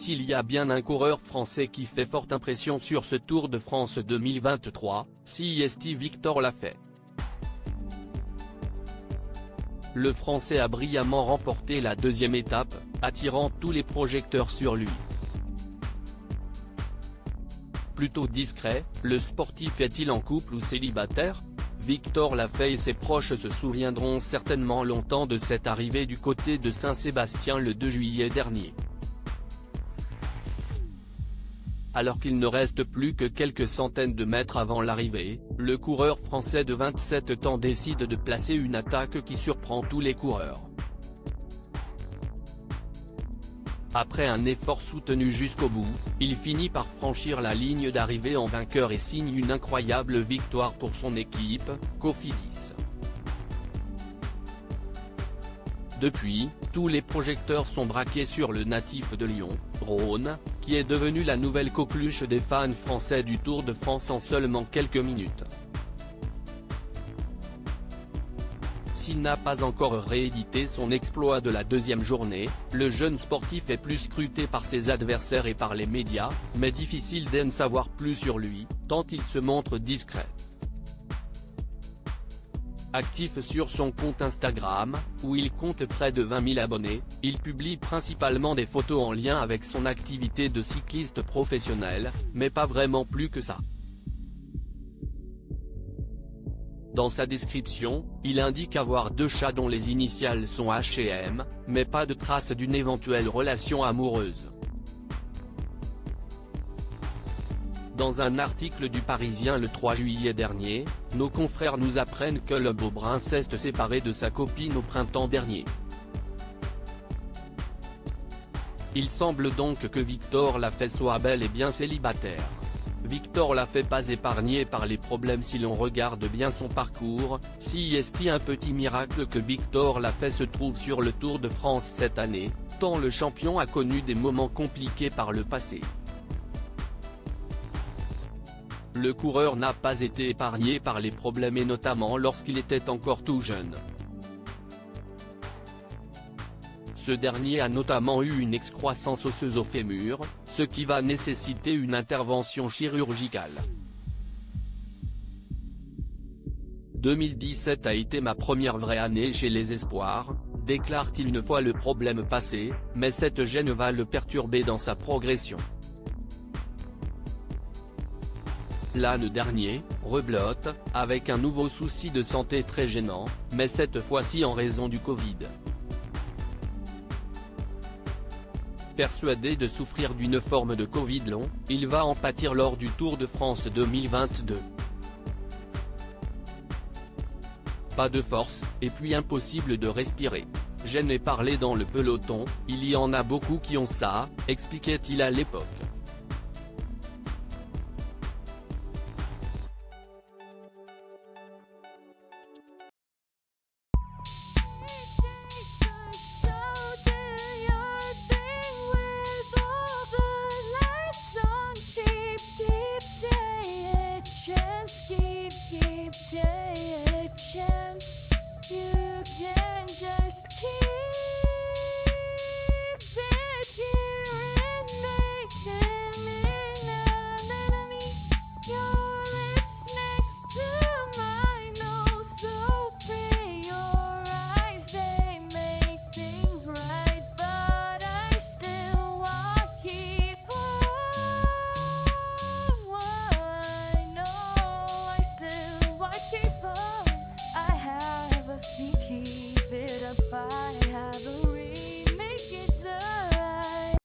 S'il y a bien un coureur français qui fait forte impression sur ce Tour de France 2023, c'est Victor Lafay. Le Français a brillamment remporté la deuxième étape, attirant tous les projecteurs sur lui. Plutôt discret, le sportif est-il en couple ou célibataire? Victor Lafay et ses proches se souviendront certainement longtemps de cette arrivée du côté de Saint-Sébastien le 2 juillet dernier. Alors qu'il ne reste plus que quelques centaines de mètres avant l'arrivée, le coureur français de 27 ans décide de placer une attaque qui surprend tous les coureurs. Après un effort soutenu jusqu'au bout, il finit par franchir la ligne d'arrivée en vainqueur et signe une incroyable victoire pour son équipe, Cofidis. Depuis, tous les projecteurs sont braqués sur le natif de Lyon, Rhône, qui est devenu la nouvelle coqueluche des fans français du Tour de France en seulement quelques minutes. S'il n'a pas encore réédité son exploit de la deuxième journée, le jeune sportif est plus scruté par ses adversaires et par les médias, mais difficile d'en savoir plus sur lui, tant il se montre discret. Actif sur son compte Instagram, où il compte près de 20 000 abonnés, il publie principalement des photos en lien avec son activité de cycliste professionnel, mais pas vraiment plus que ça. Dans sa description, il indique avoir 2 chats dont les initiales sont H&M, mais pas de traces d'une éventuelle relation amoureuse. Dans un article du Parisien le 3 juillet dernier, nos confrères nous apprennent que le Beaubrun s'est séparé de sa copine au printemps dernier. Il semble donc que Victor Lafay soit bel et bien célibataire. Victor Lafay pas épargné par les problèmes si l'on regarde bien son parcours, c'est un petit miracle que Victor Lafay se trouve sur le Tour de France cette année, tant le champion a connu des moments compliqués par le passé. Le coureur n'a pas été épargné par les problèmes et notamment lorsqu'il était encore tout jeune. Ce dernier a notamment eu une excroissance osseuse au fémur, ce qui va nécessiter une intervention chirurgicale. 2017 a été ma première vraie année chez les Espoirs, déclare-t-il une fois le problème passé, mais cette gêne va le perturber dans sa progression. L'an dernier, rebelote, avec un nouveau souci de santé très gênant, mais cette fois-ci en raison du Covid. Persuadé de souffrir d'une forme de Covid long, il va en pâtir lors du Tour de France 2022. Pas de force, et puis impossible de respirer. Gêné parler dans le peloton, il y en a beaucoup qui ont ça, expliquait-il à l'époque.